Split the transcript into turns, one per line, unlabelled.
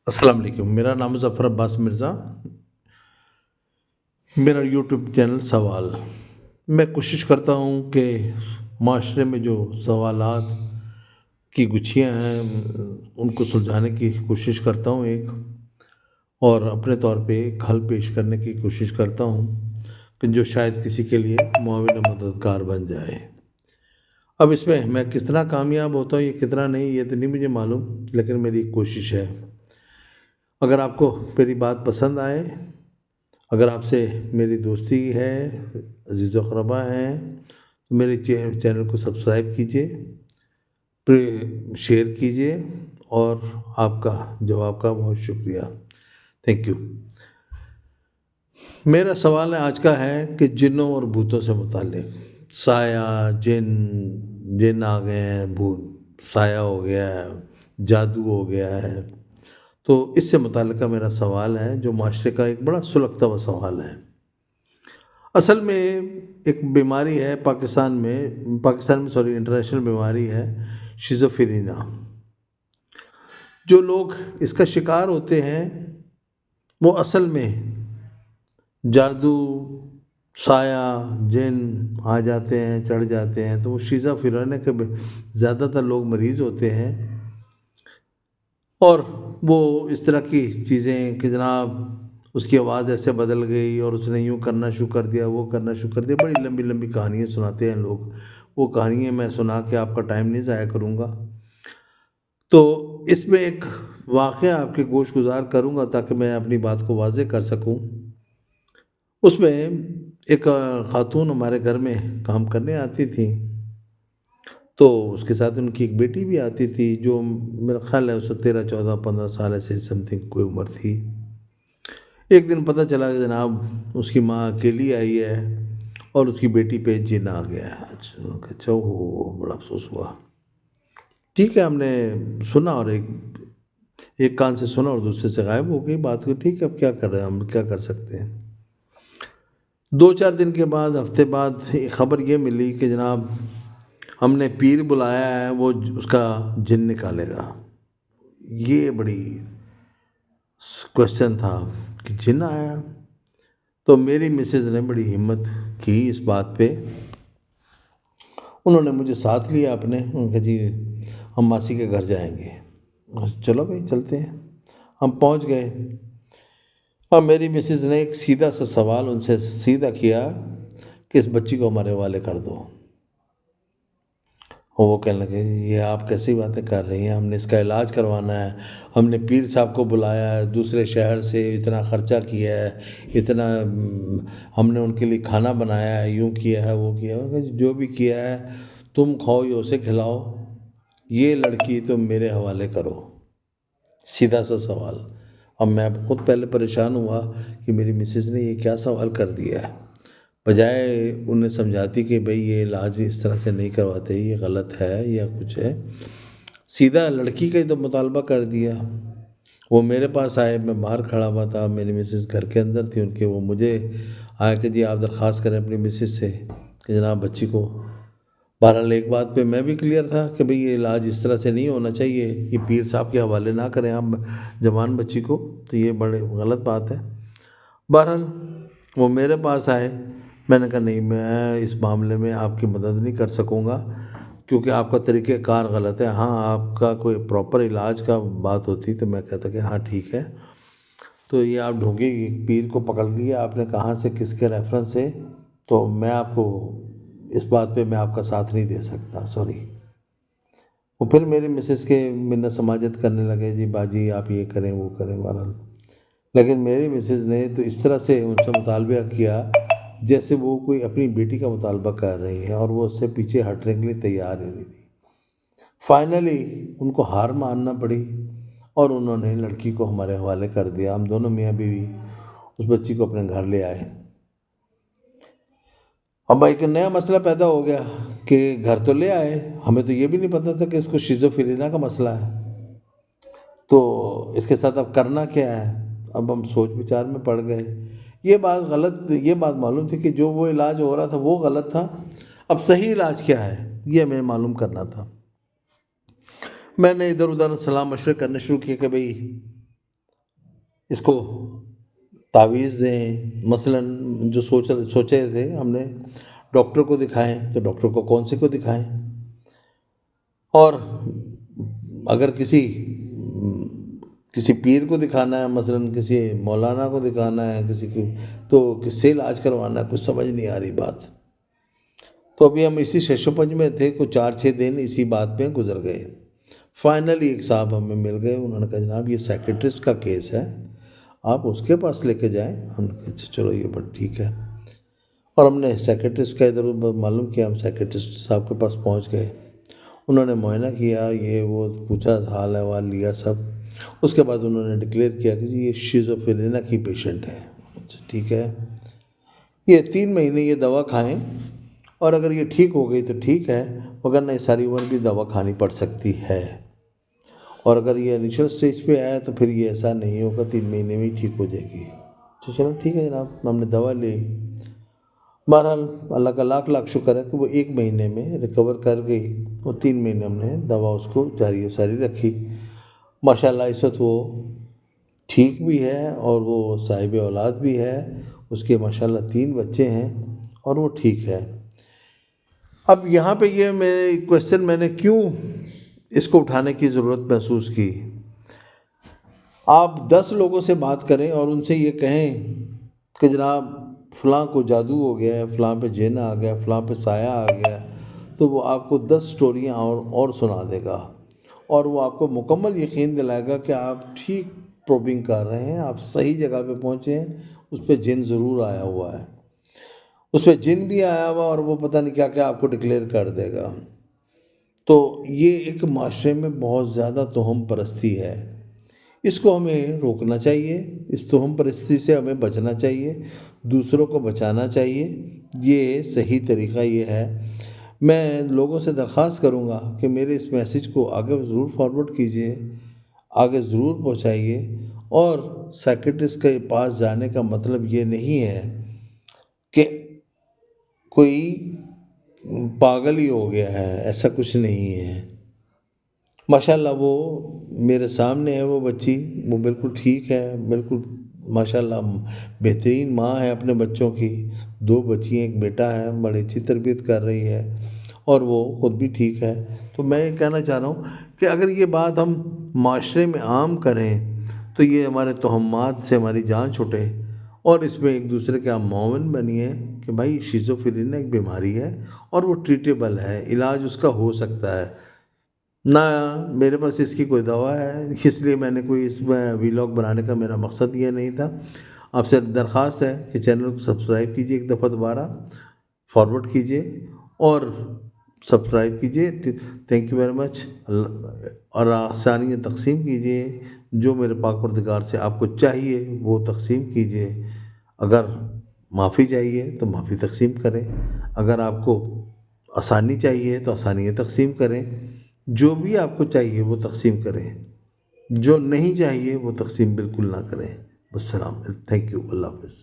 السلام علیکم، میرا نام ظفر عباس مرزا، میرا یوٹیوب چینل سوال۔ میں کوشش کرتا ہوں کہ معاشرے میں جو سوالات کی گچھیاں ہیں ان کو سلجھانے کی کوشش کرتا ہوں اور اپنے طور پہ ایک حل پیش کرنے کی کوشش کرتا ہوں کہ جو شاید کسی کے لیے معاون مددگار بن جائے۔ اب اس میں کتنا کامیاب ہوتا ہوں یہ کتنا نہیں یہ تو نہیں مجھے معلوم، لیکن میری ایک کوشش ہے۔ اگر آپ کو میری بات پسند آئے، اگر آپ سے میری دوستی ہے، عزیز و اقربا ہیں، تو میرے چینل کو سبسکرائب کیجئے، شیئر کیجئے، اور آپ کا جواب کا بہت شکریہ، تھینک یو۔ میرا سوال آج کا ہے کہ جنوں اور بھوتوں سے متعلق، سایہ، جن آ گئے ہیں، بھوت سایہ ہو گیا ہے، جادو ہو گیا ہے، تو اس سے متعلقہ میرا سوال ہے جو معاشرے کا ایک بڑا سلگتا ہوا سوال ہے۔ اصل میں ایک بیماری ہے پاکستان میں انٹرنیشنل بیماری ہے شیزوفرینیا۔ جو لوگ اس کا شکار ہوتے ہیں وہ اصل میں جادو، سایہ، جن آ جاتے ہیں، چڑھ جاتے ہیں، تو وہ شیزوفرینیا کے زیادہ تر لوگ مریض ہوتے ہیں، اور وہ اس طرح کی چیزیں کہ جناب اس کی آواز ایسے بدل گئی اور اس نے یوں کرنا شروع کر دیا، وہ کرنا شروع کر دیا، بڑی لمبی لمبی کہانیاں سناتے ہیں لوگ۔ وہ کہانیاں میں سنا کے آپ کا ٹائم نہیں ضائع کروں گا، تو اس میں ایک واقعہ آپ کے گوش گزار کروں گا تاکہ میں اپنی بات کو واضح کر سکوں۔ اس میں ایک خاتون ہمارے گھر میں کام کرنے آتی تھی، تو اس کے ساتھ ان کی ایک بیٹی بھی آتی تھی جو میرا خیال ہے اس سے 13 14 15 سال ایسے سم تھنگ کوئی عمر تھی۔ ایک دن پتہ چلا کہ جناب اس کی ماں اکیلی آئی ہے اور اس کی بیٹی پہ جن آ گیا ہے۔ اچھا ہو، بڑا افسوس ہوا۔ ٹھیک ہے، ہم نے سنا اور ایک کان سے سنا اور دوسرے سے غائب ہو گئی بات کو۔ ٹھیک ہے، اب کیا کر رہے ہیں، ہم کیا کر سکتے ہیں۔ 2 4 دن کے بعد، ہفتے بعد خبر یہ ملی کہ جناب ہم نے پیر بلایا ہے، وہ اس کا جن نکالے گا۔ یہ بڑی کوشچن تھا کہ جن آیا، تو میری مسز نے بڑی ہمت کی اس بات پہ، انہوں نے مجھے ساتھ لیا اپنے، انہوں نے کہا جی ہم ماسی کے گھر جائیں گے۔ چلو بھائی چلتے ہیں۔ ہم پہنچ گئے اور میری مسز نے ایک سیدھا سا سوال ان سے سیدھا کیا کہ اس بچی کو ہمارے حوالے کر دو۔ اور وہ کہنے لگے یہ آپ کیسی باتیں کر رہی ہیں، ہم نے اس کا علاج کروانا ہے، ہم نے پیر صاحب کو بلایا ہے دوسرے شہر سے، اتنا خرچہ کیا ہے، اتنا ہم نے ان کے لیے کھانا بنایا ہے، یوں کیا ہے، وہ کیا ہے، جو بھی کیا ہے تم کھاؤ یا اسے کھلاؤ، یہ لڑکی تم میرے حوالے کرو۔ سیدھا سا سوال۔ اب میں خود پہلے پریشان ہوا کہ میری مسز نے یہ کیا سوال کر دیا ہے، بجائے انہیں سمجھاتی کہ بھئی یہ علاج اس طرح سے نہیں کرواتے، یہ غلط ہے یا کچھ ہے، سیدھا لڑکی کا ہی تو مطالبہ کر دیا۔ وہ میرے پاس آئے، میں باہر کھڑا ہوا تھا، میری مسز گھر کے اندر تھی ان کے، وہ مجھے آیا کہ جی آپ درخواست کریں اپنی مسز سے کہ جناب بچی کو۔ بہرحال ایک بات پہ میں بھی کلیئر تھا کہ بھئی یہ علاج اس طرح سے نہیں ہونا چاہیے، یہ پیر صاحب کے حوالے نہ کریں آپ جوان بچی کو، تو یہ بڑے غلط بات ہے۔ بہرحال وہ میرے پاس آئے، میں نے کہا نہیں میں اس معاملے میں آپ کی مدد نہیں کر سکوں گا کیونکہ آپ کا طریقہ کار غلط ہے، ہاں آپ کا کوئی پراپر علاج کا بات ہوتی تو میں کہتا کہ ہاں ٹھیک ہے، تو یہ آپ ڈھونگی پیر کو پکڑ لیا آپ نے کہاں سے، کس کے ریفرنس سے، تو میں آپ کو اس بات پہ میں آپ کا ساتھ نہیں دے سکتا، سوری۔ وہ پھر میری مسز کے منت سماجت کرنے لگے، جی باجی آپ یہ کریں وہ کریں، بہرحال لیکن میری مسز نے تو اس طرح سے ان سے مطالبہ کیا جیسے وہ کوئی اپنی بیٹی کا مطالبہ کر رہی ہیں، اور وہ اس سے پیچھے ہٹنے کے لیے تیار ہی نہیں تھی۔ فائنلی ان کو ہار ماننا پڑی اور انہوں نے لڑکی کو ہمارے حوالے کر دیا۔ ہم دونوں میاں بیوی اس بچی کو اپنے گھر لے آئے۔ اب ایک نیا مسئلہ پیدا ہو گیا کہ گھر تو لے آئے، ہمیں تو یہ بھی نہیں پتا تھا کہ اس کو شیزوفرینیا کا مسئلہ ہے، تو اس کے ساتھ اب کرنا کیا ہے۔ اب ہم سوچ بچار میں پڑ گئے۔ یہ بات معلوم تھی کہ جو وہ علاج ہو رہا تھا وہ غلط تھا، اب صحیح علاج کیا ہے یہ ہمیں معلوم کرنا تھا۔ میں نے ادھر ادھر صلاح مشورے کرنے شروع کیے کہ بھئی اس کو تعویذ دیں، مثلاً جو سوچے تھے ہم نے ڈاکٹر کو دکھائیں تو ڈاکٹر کو کون سے کو دکھائیں، اور اگر کسی پیر کو دکھانا ہے، مثلاً کسی مولانا کو دکھانا ہے، کسی کو، تو کس سے علاج کروانا ہے، کچھ سمجھ نہیں آ رہی بات۔ تو ابھی ہم اسی شش و پنج میں تھے، کچھ 4-6 دن اسی بات میں گزر گئے۔ فائنلی ایک صاحب ہمیں مل گئے، انہوں نے کہا جناب یہ سیکریٹسٹ کا کیس ہے، آپ اس کے پاس لے کے جائیں۔ ہم نے کہا اچھا چلو یہ بات ٹھیک ہے، اور ہم نے سیکریٹسٹ کا ادھر ادھر معلوم کیا، ہم سیکریٹسٹ صاحب کے پاس پہنچ گئے، انہوں نے معائنہ کیا، یہ وہ پوچھا، حال احوال لیا سب، اس کے بعد انہوں نے ڈکلیئر کیا کہ جی یہ شیزوفرینیا کی پیشنٹ ہے۔ اچھا ٹھیک ہے، یہ 3 مہینے یہ دوا کھائیں، اور اگر یہ ٹھیک ہو گئی تو ٹھیک ہے، وگرنہ یہ ساری عمر بھی دوا کھانی پڑ سکتی ہے، اور اگر یہ انیشل سٹیج پہ آیا تو پھر یہ ایسا نہیں ہوگا، 3 مہینے میں ہی ٹھیک ہو جائے گی۔ تو چلو ٹھیک ہے جناب، ہم نے دوا لی۔ بہرحال اللہ کا لاکھ لاکھ شکر ہے کہ وہ 1 مہینے میں ریکور کر گئی، اور 3 مہینے ہم نے دوا اس کو جاری و ساری رکھی۔ ماشاءاللہ اس وقت وہ ٹھیک بھی ہے، اور وہ صاحب اولاد بھی ہے، اس کے ماشاءاللہ 3 بچے ہیں، اور وہ ٹھیک ہے۔ اب یہاں پہ یہ میرے کویسچن میں نے کیوں اس کو اٹھانے کی ضرورت محسوس کی؟ آپ 10 لوگوں سے بات کریں اور ان سے یہ کہیں کہ جناب فلاں کو جادو ہو گیا ہے، فلاں پہ جن آ گیا، فلاں پہ سایہ آ گیا، تو وہ آپ کو 10 سٹوریاں اور سنا دے گا، اور وہ آپ کو مکمل یقین دلائے گا کہ آپ ٹھیک پروبنگ کر رہے ہیں، آپ صحیح جگہ پہ پہنچے ہیں، اس پہ جن ضرور آیا ہوا ہے، اس پہ جن بھی آیا ہوا، اور وہ پتہ نہیں کیا کیا آپ کو ڈکلیئر کر دے گا۔ تو یہ ایک معاشرے میں بہت زیادہ توہم پرستی ہے، اس کو ہمیں روکنا چاہیے، اس توہم پرستی سے ہمیں بچنا چاہیے، دوسروں کو بچانا چاہیے، یہ صحیح طریقہ یہ ہے۔ میں لوگوں سے درخواست کروں گا کہ میرے اس میسیج کو آگے ضرور فارورڈ کیجیے، آگے ضرور پہنچائیے، اور سائیکٹرسٹ کے پاس جانے کا مطلب یہ نہیں ہے کہ کوئی پاگل ہی ہو گیا ہے، ایسا کچھ نہیں ہے۔ ماشاءاللہ وہ میرے سامنے ہے، وہ بچی، وہ بالکل ٹھیک ہے، بالکل ماشاءاللہ بہترین ماں ہے اپنے بچوں کی، 2 بچی ہیں، ایک بیٹا ہے، بڑی اچھی تربیت کر رہی ہے، اور وہ خود بھی ٹھیک ہے۔ تو میں یہ کہنا چاہ رہا ہوں کہ اگر یہ بات ہم معاشرے میں عام کریں تو یہ ہمارے توہمات سے ہماری جان چھٹے، اور اس میں ایک دوسرے کے ہم معاون بنیے کہ بھائی شیزوفرینیا ایک بیماری ہے، اور وہ ٹریٹیبل ہے، علاج اس کا ہو سکتا ہے۔ نہ میرے پاس اس کی کوئی دوا ہے، اس لیے میں نے کوئی اس میں ویلاگ بنانے کا میرا مقصد یہ نہیں تھا۔ آپ سے درخواست ہے کہ چینل کو سبسکرائب کیجئے، ایک دفعہ دوبارہ فارورڈ کیجئے اور سبسکرائب کیجئے۔ تھینک یو ویری مچ، اور آسانیاں تقسیم کیجئے، جو میرے پاک پروردگار سے آپ کو چاہیے وہ تقسیم کیجئے۔ اگر معافی چاہیے تو معافی تقسیم کریں، اگر آپ کو آسانی چاہیے تو آسانیاں تقسیم کریں، جو بھی آپ کو چاہیے وہ تقسیم کریں، جو نہیں چاہیے وہ تقسیم بالکل نہ کریں۔ والسلام، تھینک یو، اللہ حافظ۔